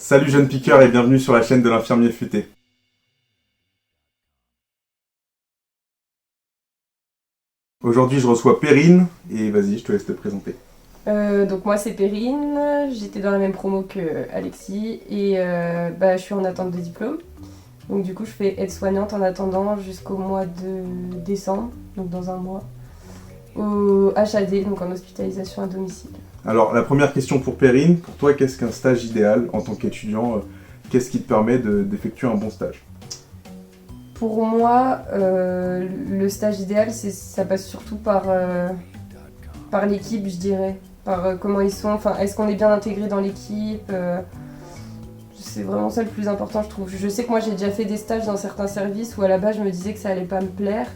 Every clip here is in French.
Salut jeunes piqueurs et bienvenue sur la chaîne de l'infirmier futé. Aujourd'hui je reçois Perrine et vas-y je te laisse te présenter. Donc moi c'est Perrine, j'étais dans la même promo que Alexis et je suis en attente de diplôme. Donc du coup je fais aide-soignante en attendant jusqu'au mois de décembre, donc dans un mois, au HAD, donc en hospitalisation à domicile. Alors la première question pour Perrine, pour toi qu'est-ce qu'un stage idéal en tant qu'étudiant qu'est-ce qui te permet d'effectuer un bon stage? Pour moi, le stage idéal, ça passe surtout par l'équipe, je dirais. Par comment ils sont, enfin, est-ce qu'on est bien intégré dans l'équipe c'est vraiment ça le plus important, je trouve. Je sais que moi, j'ai déjà fait des stages dans certains services où à la base, je me disais que ça allait pas me plaire.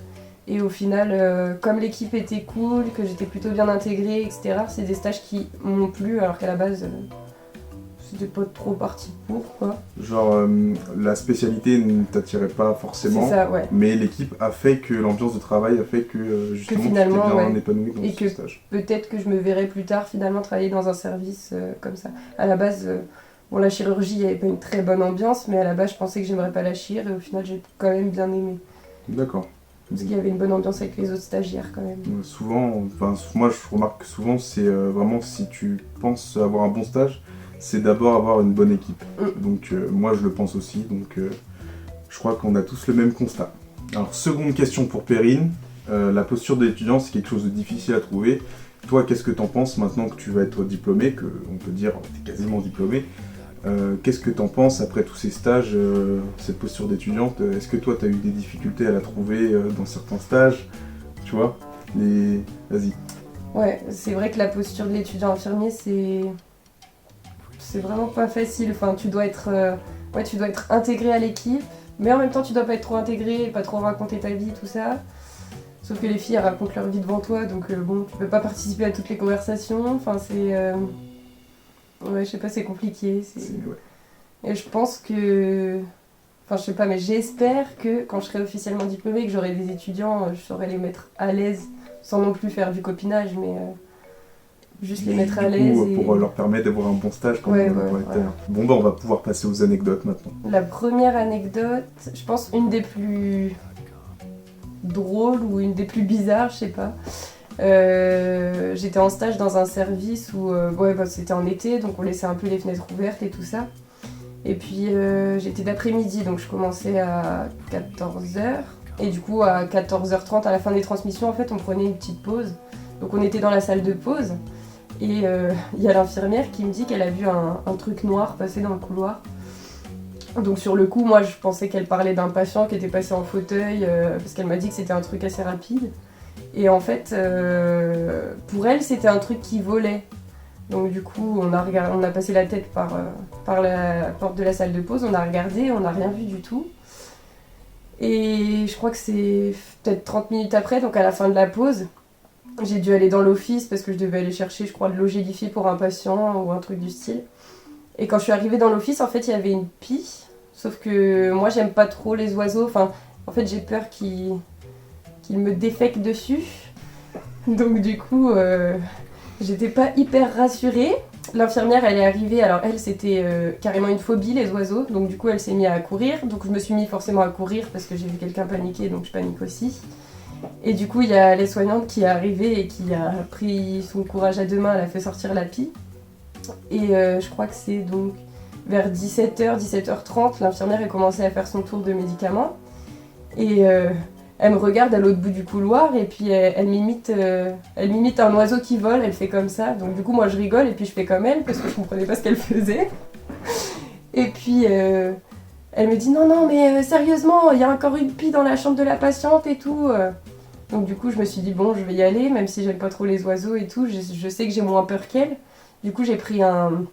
Et au final, comme l'équipe était cool, que j'étais plutôt bien intégrée, etc., c'est des stages qui m'ont plu, alors qu'à la base, c'était pas trop parti pour, quoi. Genre la spécialité ne t'attirait pas forcément, C'est ça, ouais. mais l'équipe a fait que l'ambiance de travail a fait que justement tu t'es finalement, bien ouais. épanoui dans Et ce que stage. peut-être que je me verrais plus tard finalement travailler dans un service comme ça. À la base, bon, la chirurgie, il n'y avait pas une très bonne ambiance, mais à la base, je pensais que j'aimerais pas la chir et au final, j'ai quand même bien aimé. D'accord. Parce qu'il y avait une bonne ambiance avec les autres stagiaires quand même. Souvent, enfin moi je remarque que souvent c'est vraiment si tu penses avoir un bon stage, c'est d'abord avoir une bonne équipe. Donc moi je le pense aussi, donc je crois qu'on a tous le même constat. Alors seconde question pour Perrine, la posture de l'étudiant c'est quelque chose de difficile à trouver. Toi qu'est-ce que t'en penses maintenant que tu vas être diplômé, que on peut dire t'es quasiment diplômé, qu'est-ce que t'en penses après tous ces stages, cette posture d'étudiante? Est-ce que toi t'as eu des difficultés à la trouver dans certains stages? Tu vois, Vas-y. Ouais, c'est vrai que la posture de l'étudiant infirmier, c'est vraiment pas facile. Enfin, tu dois être intégré à l'équipe, mais en même temps, tu dois pas être trop intégré, pas trop raconter ta vie, tout ça. Sauf que les filles elles racontent leur vie devant toi, donc bon, tu peux pas participer à toutes les conversations. Enfin, ouais, je sais pas, c'est compliqué. Ouais. Et je pense que. Enfin, je sais pas, mais j'espère que quand je serai officiellement diplômée et que j'aurai des étudiants, je saurai les mettre à l'aise, sans non plus faire du copinage, mais juste les mettre à l'aise. Pour leur permettre d'avoir un bon stage quand ouais, on ouais, pourrait voilà. Bon bah on va pouvoir passer aux anecdotes maintenant. La première anecdote, je pense une des plus drôles ou une des plus bizarres, je sais pas. J'étais en stage dans un service où c'était en été, donc on laissait un peu les fenêtres ouvertes et tout ça. Et puis j'étais d'après-midi, donc je commençais à 14h. Et du coup, à 14h30, à la fin des transmissions, en fait, on prenait une petite pause. Donc on était dans la salle de pause. Et il y a l'infirmière qui me dit qu'elle a vu un truc noir passer dans le couloir. Donc sur le coup, moi, je pensais qu'elle parlait d'un patient qui était passé en fauteuil, parce qu'elle m'a dit que c'était un truc assez rapide. Et en fait, pour elle, c'était un truc qui volait. Donc du coup, on a passé la tête par la porte de la salle de pause, on a regardé, on n'a rien vu du tout. Et je crois que c'est peut-être 30 minutes après, donc à la fin de la pause, j'ai dû aller dans l'office parce que je devais aller chercher, je crois, de l'eau gélifiée pour un patient ou un truc du style. Et quand je suis arrivée dans l'office, en fait, il y avait une pie. Sauf que moi, j'aime pas trop les oiseaux. Enfin, en fait, j'ai peur qu'ils me défèquent dessus. Donc du coup, j'étais pas hyper rassurée. L'infirmière, elle est arrivée, alors elle, c'était carrément une phobie, les oiseaux. Donc du coup, elle s'est mise à courir. Donc je me suis mis forcément à courir parce que j'ai vu quelqu'un paniquer, donc je panique aussi. Et du coup, il y a l'aide-soignante qui est arrivée et qui a pris son courage à deux mains, elle a fait sortir la pie. Et je crois que c'est donc vers 17h, 17h30, l'infirmière a commencé à faire son tour de médicaments. Et elle me regarde à l'autre bout du couloir et puis elle m'imite un oiseau qui vole, elle fait comme ça. Donc du coup, moi je rigole et puis je fais comme elle parce que je comprenais pas ce qu'elle faisait. Et puis elle me dit non, non, mais sérieusement, il y a encore une pie dans la chambre de la patiente et tout. Donc du coup, je me suis dit bon, je vais y aller, même si j'aime pas trop les oiseaux et tout. Je sais que j'ai moins peur qu'elle. Du coup, j'ai pris un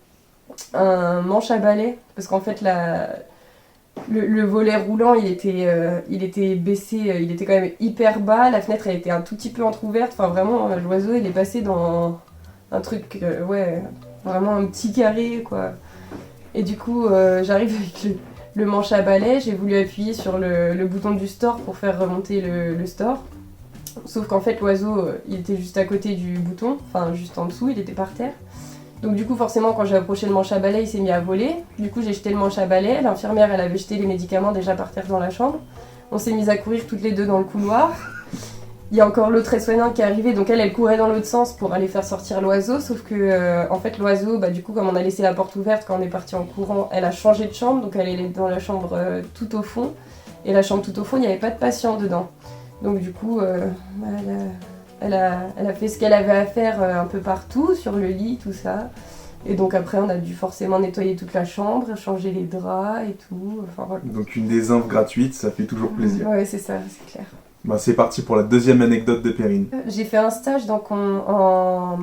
manche à balai parce qu'en fait, le volet roulant, il était baissé, il était quand même hyper bas. La fenêtre, elle était un tout petit peu entrouverte. Enfin, vraiment, l'oiseau, il est passé dans un truc, vraiment un petit carré, quoi. Et du coup, j'arrive avec le manche à balai. J'ai voulu appuyer sur le bouton du store pour faire remonter le store. Sauf qu'en fait, l'oiseau, il était juste à côté du bouton, enfin, juste en dessous, il était par terre. Donc du coup, forcément, quand j'ai approché le manche à balai, il s'est mis à voler. Du coup, j'ai jeté le manche à balai. L'infirmière, elle avait jeté les médicaments déjà par terre dans la chambre. On s'est mis à courir toutes les deux dans le couloir. Il y a encore l'autre aide-soignante qui est arrivée, donc elle courait dans l'autre sens pour aller faire sortir l'oiseau, sauf que en fait l'oiseau, du coup comme on a laissé la porte ouverte quand on est parti en courant, elle a changé de chambre, donc elle est dans la chambre tout au fond, et la chambre tout au fond, il n'y avait pas de patient dedans. Donc du coup, elle a fait ce qu'elle avait à faire un peu partout, sur le lit, tout ça. Et donc après, on a dû forcément nettoyer toute la chambre, changer les draps et tout. Enfin, voilà. Donc une désinf gratuite, ça fait toujours plaisir. Ouais, c'est ça, c'est clair. Bah, c'est parti pour la deuxième anecdote de Perrine. J'ai fait un stage donc, en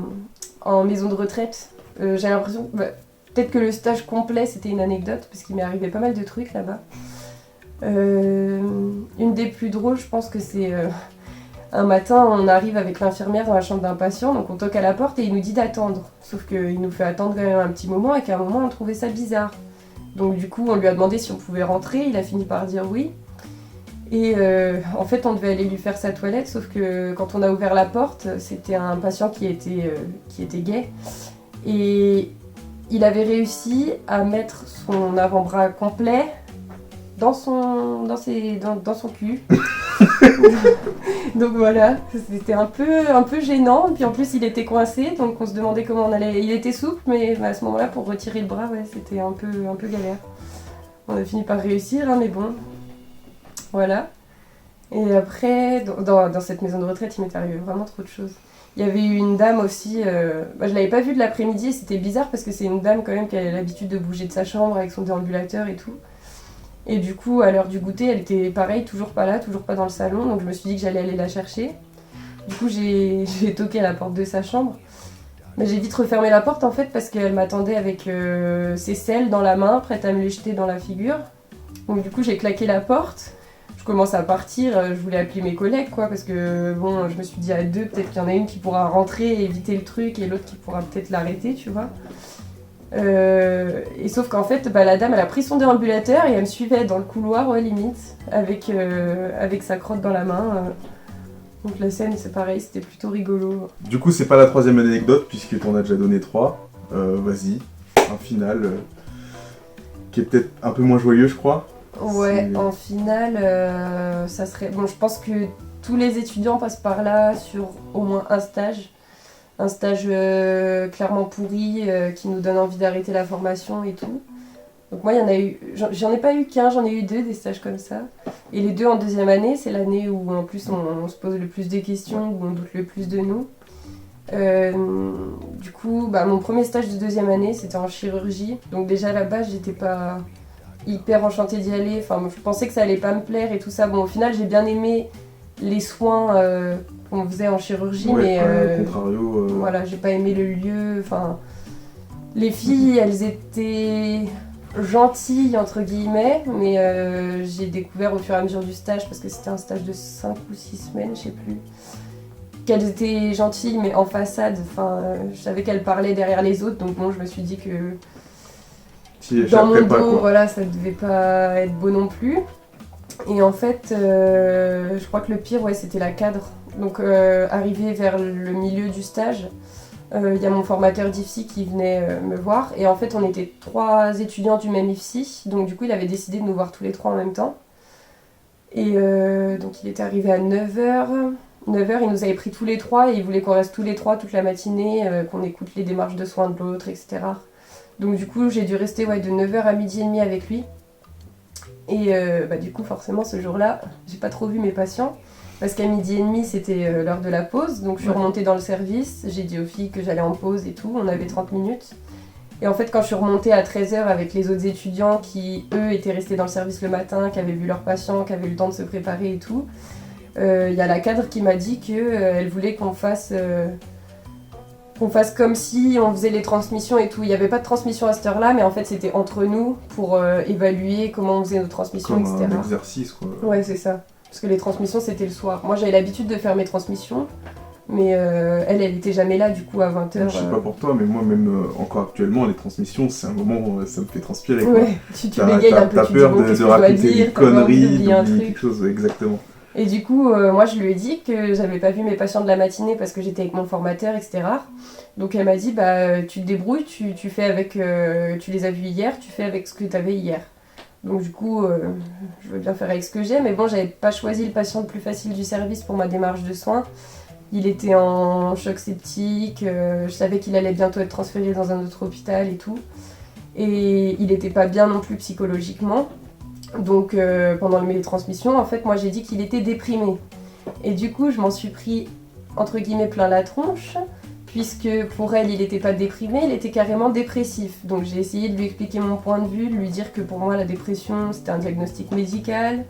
maison de retraite. J'ai l'impression peut-être que le stage complet c'était une anecdote parce qu'il m'est arrivé pas mal de trucs là-bas. Une des plus drôles, je pense que c'est un matin, on arrive avec l'infirmière dans la chambre d'un patient, donc on toque à la porte et il nous dit d'attendre. Sauf qu'il nous fait attendre quand même un petit moment et qu'à un moment on trouvait ça bizarre. Donc du coup on lui a demandé si on pouvait rentrer, il a fini par dire oui. Et en fait, on devait aller lui faire sa toilette, sauf que quand on a ouvert la porte, c'était un patient qui était gay. Et il avait réussi à mettre son avant-bras complet dans son cul. Donc voilà, c'était un peu gênant. Puis en plus, il était coincé, donc on se demandait comment on allait. Il était souple, mais à ce moment-là, pour retirer le bras, ouais, c'était un peu galère. On a fini par réussir, hein, mais bon. Voilà. Et après, dans cette maison de retraite, il m'est arrivé vraiment trop de choses. Il y avait eu une dame aussi, je l'avais pas vue de l'après-midi et c'était bizarre parce que c'est une dame quand même qui a l'habitude de bouger de sa chambre avec son déambulateur et tout. Et du coup, à l'heure du goûter, elle était pareil, toujours pas là, toujours pas dans le salon, donc je me suis dit que j'allais aller la chercher. Du coup, j'ai toqué à la porte de sa chambre. Mais j'ai vite refermé la porte en fait parce qu'elle m'attendait avec ses selles dans la main, prête à me les jeter dans la figure. Donc du coup, j'ai claqué la porte. Je commence à partir, je voulais appeler mes collègues quoi, parce que bon, je me suis dit à deux, peut-être qu'il y en a une qui pourra rentrer et éviter le truc et l'autre qui pourra peut-être l'arrêter, tu vois. Et sauf qu'en fait, la dame elle a pris son déambulateur et elle me suivait dans le couloir, ouais, limite, avec sa crotte dans la main. Donc la scène c'est pareil, c'était plutôt rigolo. Du coup, c'est pas la troisième anecdote puisque t'en as déjà donné 3. Vas-y, un final qui est peut-être un peu moins joyeux, je crois. Ouais, en finale, ça serait... Bon, je pense que tous les étudiants passent par là sur au moins un stage. Un stage clairement pourri qui nous donne envie d'arrêter la formation et tout. Donc moi, il y en a eu... J'en ai pas eu qu'un, j'en ai eu 2 des stages comme ça. Et les 2 en deuxième année, c'est l'année où en plus on se pose le plus de questions, où on doute le plus de nous. Du coup, mon premier stage de deuxième année, c'était en chirurgie. Donc déjà là-bas, j'étais pas hyper enchantée d'y aller. Enfin, je pensais que ça allait pas me plaire et tout ça. Bon, au final, j'ai bien aimé les soins qu'on faisait en chirurgie, ouais, mais contrario, voilà, j'ai pas aimé le lieu. Enfin, les filles, elles étaient gentilles entre guillemets, mais j'ai découvert au fur et à mesure du stage, parce que c'était un stage de 5 ou 6 semaines, je sais plus, qu'elles étaient gentilles, mais en façade. Enfin, je savais qu'elles parlaient derrière les autres, donc bon, je me suis dit que dans mon dos, pas, voilà, ça devait pas être beau non plus. Et en fait, je crois que le pire, ouais, c'était la cadre. Donc, arrivé vers le milieu du stage, il y a mon formateur d'IFSI qui venait me voir. Et en fait, on était 3 étudiants du même IFSI. Donc, du coup, il avait décidé de nous voir tous les 3 en même temps. Et donc, il était arrivé à 9h. 9h, il nous avait pris tous les 3 et il voulait qu'on reste tous les 3 toute la matinée, qu'on écoute les démarches de soins de l'autre, etc. Donc du coup, j'ai dû rester de 9h à 12h30 avec lui. Et du coup, forcément, ce jour-là, j'ai pas trop vu mes patients. Parce qu'à 12h30, c'était l'heure de la pause. Donc je suis remontée dans le service. J'ai dit aux filles que j'allais en pause et tout. On avait 30 minutes. Et en fait, quand je suis remontée à 13h avec les autres étudiants qui, eux, étaient restés dans le service le matin, qui avaient vu leurs patients, qui avaient eu le temps de se préparer et tout, il y a la cadre qui m'a dit qu'elle voulait qu'on fasse comme si on faisait les transmissions et tout. Il n'y avait pas de transmission à cette heure-là, mais en fait c'était entre nous pour évaluer comment on faisait nos transmissions, comme etc. un exercice, quoi. Ouais, c'est ça. Parce que les transmissions c'était le soir. Moi j'avais l'habitude de faire mes transmissions, mais elle était jamais là du coup à 20h. Je sais pas pour toi, mais moi même encore actuellement, les transmissions, c'est un moment où ça me fait transpirer. Quoi. Ouais, tu bégayes un peu, t'as tu peur dis bon, qu'est-ce de que je dois raconter dire, une connerie, d'oublier un d'oublier truc. quelque chose, exactement. Et du coup, moi, je lui ai dit que j'avais pas vu mes patients de la matinée parce que j'étais avec mon formateur, etc. Donc elle m'a dit, bah, tu te débrouilles, tu fais avec, tu les as vus hier, tu fais avec ce que tu avais hier. Donc du coup, je veux bien faire avec ce que j'ai, mais bon, j'avais pas choisi le patient le plus facile du service pour ma démarche de soins. Il était en choc septique, je savais qu'il allait bientôt être transféré dans un autre hôpital et tout. Et il était pas bien non plus psychologiquement. Donc pendant mes transmissions, en fait, moi j'ai dit qu'il était déprimé. Et du coup, je m'en suis pris, entre guillemets, plein la tronche, puisque pour elle, il n'était pas déprimé, il était carrément dépressif. Donc j'ai essayé de lui expliquer mon point de vue, de lui dire que pour moi, la dépression, c'était un diagnostic médical.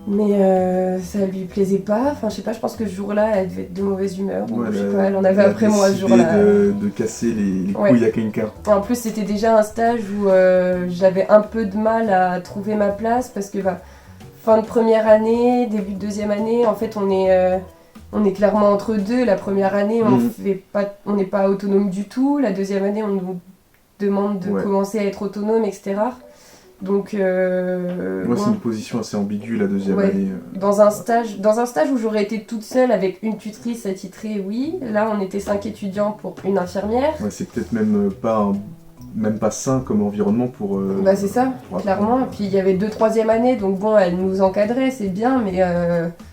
Mais ça lui plaisait pas. Enfin, je sais pas, je pense que ce jour-là, elle devait être de mauvaise humeur. Ou je sais pas, elle en avait après moi ce jour-là. De casser les couilles à quelqu'un. Et en plus, c'était déjà un stage où j'avais un peu de mal à trouver ma place parce que fin de première année, début de deuxième année, en fait, on est clairement entre deux. La première année, on n'est pas autonome du tout. La deuxième année, on nous demande de commencer à être autonome, etc. Donc, moi, c'est une position assez ambiguë la deuxième année. Dans un stage où j'aurais été toute seule avec une tutrice attitrée, oui. Là, on était 5 étudiants pour une infirmière. Ouais, c'est peut-être même pas sain comme environnement pour... c'est ça, clairement. Et puis, il y avait 2 troisième années, donc bon, elle nous encadrait, c'est bien, mais...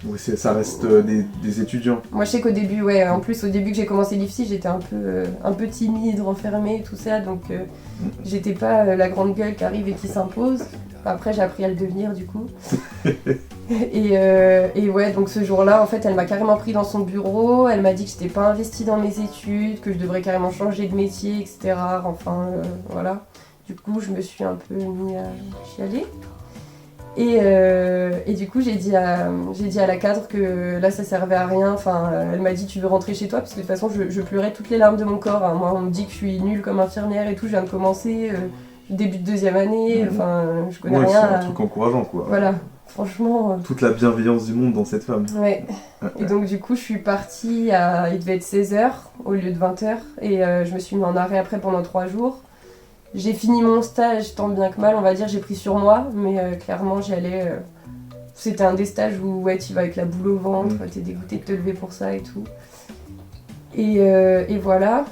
Oui, ça reste des étudiants. Moi, je sais qu'au début, en plus, au début que j'ai commencé l'IFSI, j'étais un peu timide, renfermée, tout ça, donc j'étais pas la grande gueule qui arrive et qui s'impose. Après, j'ai appris à le devenir, du coup. et ouais, donc ce jour-là, en fait, elle m'a carrément pris dans son bureau, elle m'a dit que j'étais pas investie dans mes études, que je devrais carrément changer de métier, etc. Enfin, voilà. Du coup, je me suis un peu mis à chialer. Et du coup, j'ai dit à la cadre que là, ça servait à rien. Enfin, elle m'a dit, tu veux rentrer chez toi? Parce que de toute façon, je pleurais toutes les larmes de mon corps. Hein. Moi, on me dit que je suis nulle comme infirmière et tout. Je viens de commencer, début de deuxième année. Enfin, je connais rien. C'est un truc encourageant, quoi. Voilà, franchement... Toute la bienveillance du monde dans cette femme. Ouais. Et donc, du coup, je suis partie il devait être 16h au lieu de 20h. Et je me suis mis en arrêt après pendant 3 jours. J'ai fini mon stage, tant bien que mal, on va dire, j'ai pris sur moi, mais clairement j'y allais. C'était un des stages où tu vas avec la boule au ventre, t'es dégoûté de te lever pour ça et tout. Et voilà.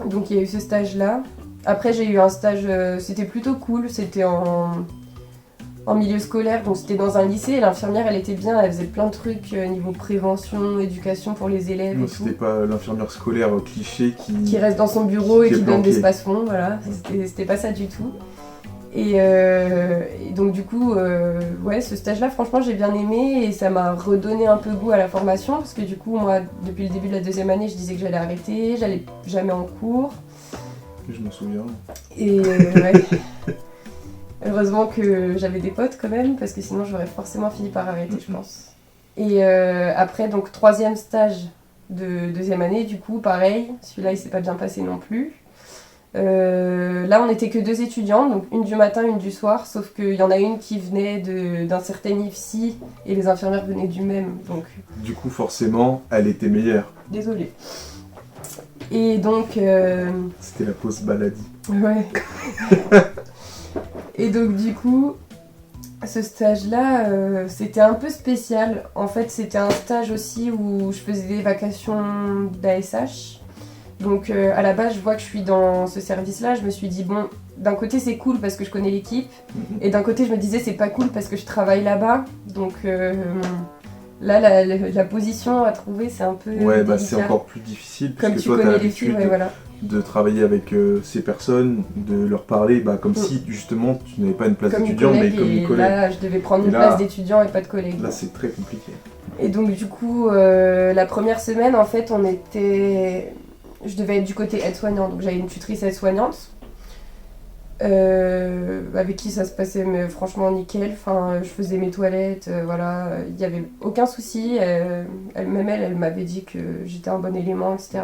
Donc il y a eu ce stage-là. Après j'ai eu un stage, c'était plutôt cool, c'était en milieu scolaire, donc c'était dans un lycée et l'infirmière elle était bien, elle faisait plein de trucs niveau prévention, éducation pour les élèves. Non, et tout. C'était pas l'infirmière scolaire cliché qui reste dans son bureau et qui donne des space-fonds, voilà, c'était pas ça du tout. Et donc du coup, ce stage-là, franchement, j'ai bien aimé et ça m'a redonné un peu goût à la formation parce que du coup, moi, depuis le début de la deuxième année, je disais que j'allais arrêter, j'allais jamais en cours. Je m'en souviens. Et heureusement que j'avais des potes quand même parce que sinon j'aurais forcément fini par arrêter, je pense. Et après, donc troisième stage de deuxième année, du coup, pareil, celui-là, il s'est pas bien passé non plus. Là, on n'était que 2 étudiantes, donc une du matin, une du soir, sauf qu'il y en a une qui venait d'un certain IFSI et les infirmières venaient du même. Donc... Du coup, forcément, elle était meilleure. Désolée. Et donc... C'était la pause maladie. Ouais. Et donc, du coup, ce stage-là, c'était un peu spécial. En fait, c'était un stage aussi où je faisais des vacations d'ASH. Donc à la base, je vois que je suis dans ce service-là, je me suis dit, bon, d'un côté c'est cool parce que je connais l'équipe, et d'un côté je me disais c'est pas cool parce que je travaille là-bas. Donc là, la position à trouver, c'est un peu délicat. C'est encore plus difficile, comme puisque tu toi, tu as connais les filles, l'habitude de travailler avec ces personnes, de leur parler comme si justement tu n'avais pas une place d'étudiant, mais comme une collègue. Là, je devais prendre une place d'étudiant et pas de collègue. Là, c'est très compliqué. Et donc du coup, la première semaine, en fait, je devais être du côté aide-soignante, donc j'avais une tutrice aide-soignante avec qui ça se passait mais franchement nickel. Enfin, je faisais mes toilettes, voilà, il n'y avait aucun souci. Elle m'avait dit que j'étais un bon élément, etc.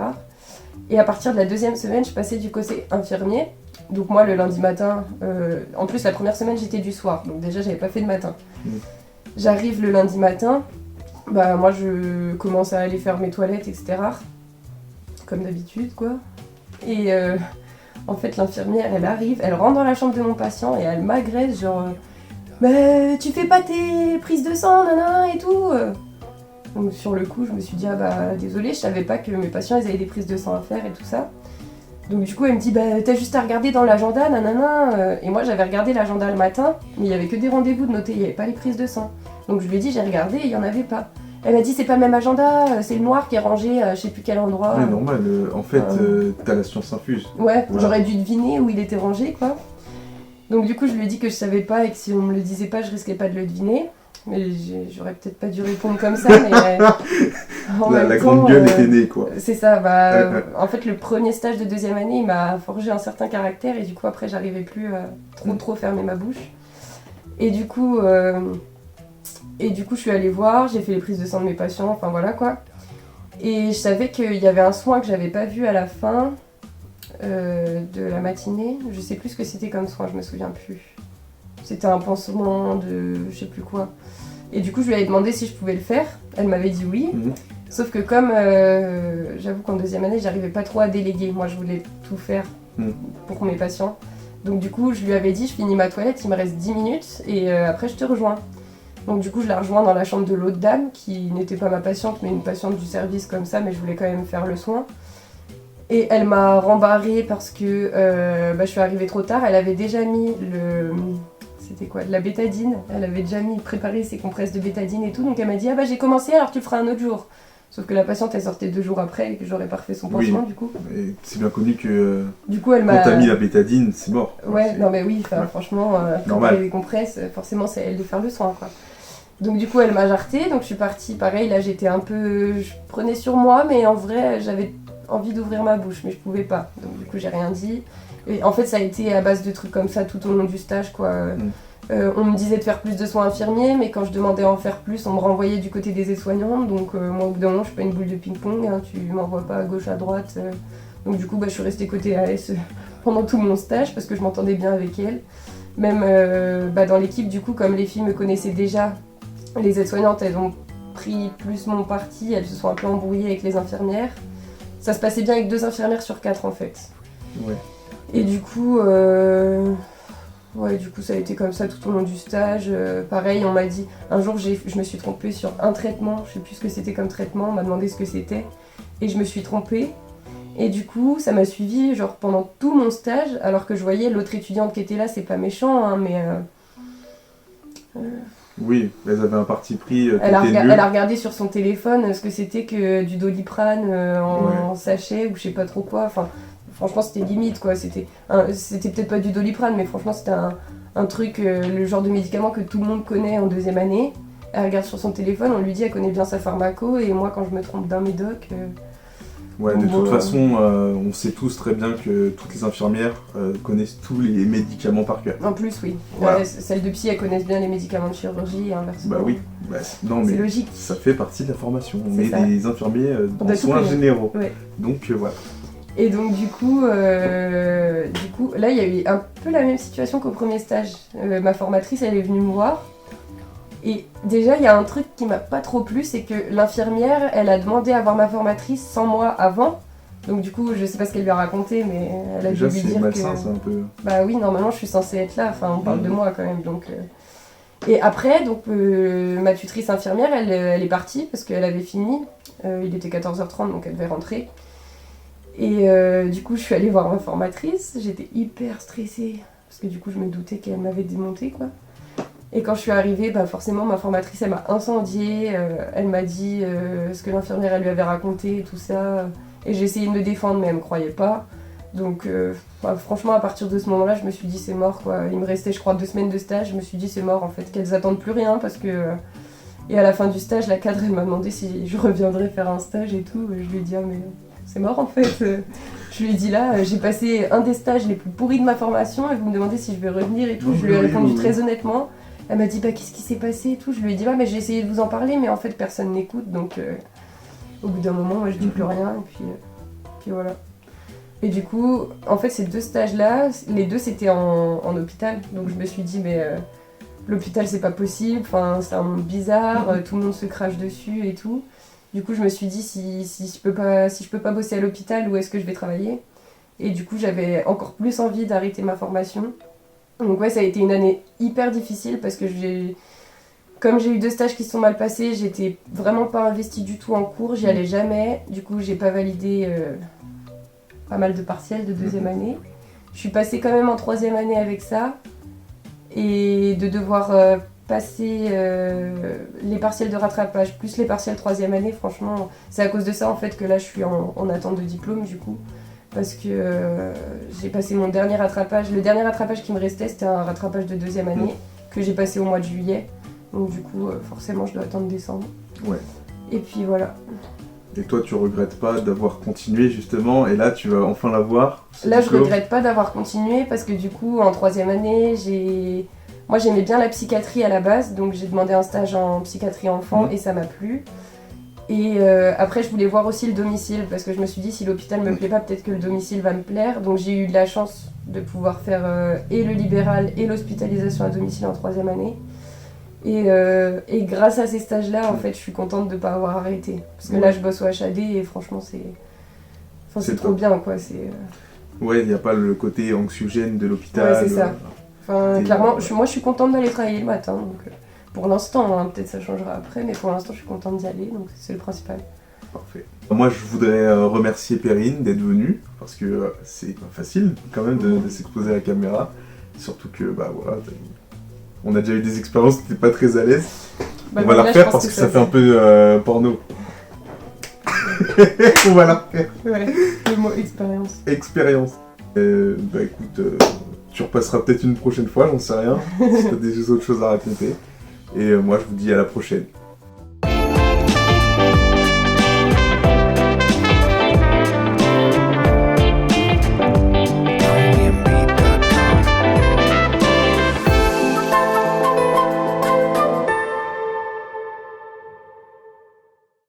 Et à partir de la deuxième semaine, je passais du côté infirmier. Donc moi, le lundi matin, en plus la première semaine j'étais du soir, donc déjà j'avais pas fait de matin. J'arrive le lundi matin, moi je commence à aller faire mes toilettes, etc. Comme d'habitude, quoi. Et en fait, l'infirmière, elle arrive, elle rentre dans la chambre de mon patient et elle m'agresse, genre Mais tu fais pas tes prises de sang, nana, et tout. Donc sur le coup, je me suis dit, ah bah désolée, je savais pas que mes patients, ils avaient des prises de sang à faire et tout ça. Donc du coup, elle me dit, bah t'as juste à regarder dans l'agenda, nanana. Et moi, j'avais regardé l'agenda le matin, mais il y avait que des rendez-vous de noter, il y avait pas les prises de sang. Donc je lui ai dit, j'ai regardé, et il y en avait pas. Elle m'a dit, c'est pas le même agenda, c'est le noir qui est rangé à je sais plus quel endroit. Ouais, normal. En fait, t'as la science infuse. Ouais, Voilà. j'aurais dû deviner où il était rangé, quoi. Donc du coup, je lui ai dit que je savais pas et que si on me le disait pas, je risquais pas de le deviner. Mais j'aurais peut-être pas dû répondre comme ça, mais La grande gueule était née, quoi. c'est ça, bah, en fait, le premier stage de deuxième année, il m'a forgé un certain caractère et du coup, après, j'arrivais plus à trop fermer ma bouche. Et du coup, je suis allée voir, j'ai fait les prises de sang de mes patients, enfin voilà quoi. Et je savais qu'il y avait un soin que j'avais pas vu à la fin de la matinée. Je sais plus ce que c'était comme soin, je me souviens plus. C'était un pansement de je sais plus quoi. Et du coup, je lui avais demandé si je pouvais le faire. Elle m'avait dit oui. Sauf que comme j'avoue qu'en deuxième année, j'arrivais pas trop à déléguer. Moi, je voulais tout faire pour mes patients. Donc du coup, je lui avais dit, je finis ma toilette, il me reste 10 minutes et après, je te rejoins. Donc du coup, je la rejoins dans la chambre de l'autre dame, qui n'était pas ma patiente, mais une patiente du service comme ça, mais je voulais quand même faire le soin. Et elle m'a rembarrée parce que je suis arrivée trop tard. Elle avait déjà mis c'était quoi, de la bétadine. Elle avait déjà préparé ses compresses de bétadine et tout. Donc elle m'a dit, ah bah j'ai commencé, alors tu le feras un autre jour. Sauf que la patiente, elle sortait 2 jours après et que j'aurais pas refait son pansement du coup. Et c'est bien connu que du coup, elle m'a... quand t'as mis la bétadine, c'est mort. Ouais, non mais oui, franchement, quand elle a des compresses, forcément c'est à elle de faire le soin, quoi. Donc du coup, elle m'a jarté, donc je suis partie, pareil, là j'étais un peu... Je prenais sur moi, mais en vrai, j'avais envie d'ouvrir ma bouche, mais je pouvais pas. Donc du coup, j'ai rien dit. Et en fait, ça a été à base de trucs comme ça tout au long du stage, quoi. On me disait de faire plus de soins infirmiers, mais quand je demandais à en faire plus, on me renvoyait du côté des aides-soignantes. Donc moi, au bout d'un moment, je suis pas une boule de ping-pong, hein, tu m'envoies pas à gauche, à droite. Donc du coup, je suis restée côté AS pendant tout mon stage, parce que je m'entendais bien avec elle. Même dans l'équipe, du coup, comme les filles me connaissaient déjà, les aides-soignantes, elles ont pris plus mon parti, elles se sont un peu embrouillées avec les infirmières. Ça se passait bien avec 2 infirmières sur 4 en fait. Ouais. Et du coup, ça a été comme ça tout au long du stage. Pareil, on m'a dit, un jour je me suis trompée sur un traitement, je sais plus ce que c'était comme traitement, on m'a demandé ce que c'était. Et je me suis trompée. Et du coup, ça m'a suivi genre pendant tout mon stage, alors que je voyais l'autre étudiante qui était là, c'est pas méchant, hein, mais... Oui, elles avaient un parti pris. Elle a regardé sur son téléphone ce que c'était que du Doliprane en sachet ou je sais pas trop quoi. Enfin, franchement, c'était limite quoi. C'était peut-être pas du Doliprane, mais franchement, c'était un truc, le genre de médicament que tout le monde connaît en deuxième année. Elle regarde sur son téléphone, on lui dit elle connaît bien sa pharmaco, et moi, quand je me trompe d'un médoc. Ouais, de toute façon, on sait tous très bien que toutes les infirmières connaissent tous les médicaments par cœur. En plus, oui. Voilà. Celles de psy, elles connaissent bien les médicaments de chirurgie et inversement. Bah oui, non, mais c'est logique. Ça fait partie de la formation. On C'est est ça. des infirmiers en soins généraux. Ouais. Donc voilà. Et donc du coup, là, il y a eu un peu la même situation qu'au premier stage. Ma formatrice, elle est venue me voir. Et déjà, il y a un truc qui m'a pas trop plu, c'est que l'infirmière, elle a demandé à voir ma formatrice 100 mois avant. Donc du coup, je sais pas ce qu'elle lui a raconté, mais elle a dû lui dire c'est malsain, c'est un peu... Bah oui, normalement, je suis censée être là. Enfin, on parle de moi quand même, donc... Et après, donc, ma tutrice infirmière, elle est partie parce qu'elle avait fini. Il était 14h30, donc elle devait rentrer. Et du coup, je suis allée voir ma formatrice. J'étais hyper stressée parce que du coup, je me doutais qu'elle m'avait démontée, quoi. Et quand je suis arrivée, forcément, ma formatrice, elle m'a incendiée. Elle m'a dit ce que l'infirmière, elle lui avait raconté et tout ça. Et j'ai essayé de me défendre, mais elle me croyait pas. Donc, franchement, à partir de ce moment-là, je me suis dit, c'est mort, quoi. Il me restait, je crois, 2 semaines de stage. Je me suis dit, c'est mort, en fait, qu'elles attendent plus rien parce que... Et à la fin du stage, la cadre, elle m'a demandé si je reviendrais faire un stage et tout. Je lui ai dit, ah, mais c'est mort, en fait. Je lui ai dit, là, j'ai passé un des stages les plus pourris de ma formation et vous me demandez si je vais revenir et tout. Je lui ai répondu très honnêtement. Elle m'a dit, qu'est-ce qui s'est passé et tout. Je lui ai dit, mais j'ai essayé de vous en parler, mais en fait, personne n'écoute. Donc, au bout d'un moment, moi, je dis plus rien. Et puis voilà. Et du coup, en fait, ces 2 stages-là, les 2, c'était en hôpital. Donc, je me suis dit, mais l'hôpital, c'est pas possible. Enfin, c'est un monde bizarre. Tout le monde se crache dessus et tout. Du coup, je me suis dit, si je peux pas bosser à l'hôpital, où est-ce que je vais travailler ? Et du coup, j'avais encore plus envie d'arrêter ma formation. Donc ouais, ça a été une année hyper difficile parce que comme j'ai eu 2 stages qui se sont mal passés, j'étais vraiment pas investie du tout en cours, j'y allais jamais. Du coup, j'ai pas validé pas mal de partiels de 2e année. Je suis passée quand même en 3e année avec ça. Et de devoir passer les partiels de rattrapage plus les partiels 3e année, franchement, c'est à cause de ça en fait que là je suis en attente de diplôme du coup. Parce que j'ai passé mon dernier rattrapage. Le dernier rattrapage qui me restait, c'était un rattrapage de 2e année que j'ai passé au mois de juillet. Donc du coup, forcément, je dois attendre décembre. Ouais. Et puis voilà. Et toi, tu regrettes pas d'avoir continué justement, et là, tu vas enfin l'avoir? Là, je regrette pas d'avoir continué parce que du coup, en 3e année, moi j'aimais bien la psychiatrie à la base, donc j'ai demandé un stage en psychiatrie enfant et ça m'a plu. Et après, je voulais voir aussi le domicile parce que je me suis dit, si l'hôpital me plaît pas, peut-être que le domicile va me plaire. Donc j'ai eu de la chance de pouvoir faire et le libéral et l'hospitalisation à domicile en 3e année. Et grâce à ces stages-là, en fait, je suis contente de ne pas avoir arrêté. Parce que là, je bosse au HAD et franchement, c'est trop bien, quoi. Ouais, il n'y a pas le côté anxiogène de l'hôpital. Ouais, c'est ça. Enfin, clairement, moi, je suis contente d'aller travailler le matin. Donc, pour l'instant, hein, peut-être ça changera après, mais pour l'instant, je suis contente d'y aller, donc c'est le principal. Parfait. Moi, je voudrais remercier Perrine d'être venue, parce que c'est pas facile, quand même, de s'exposer à la caméra. Surtout que, bah voilà... On a déjà eu des expériences, t'étais pas très à l'aise. On va la refaire parce que ça fait un peu porno. On va la refaire. Ouais, le mot expérience. Expérience. Bah écoute, tu repasseras peut-être une prochaine fois, j'en sais rien. Si t'as des autres choses à raconter. Et moi je vous dis à la prochaine.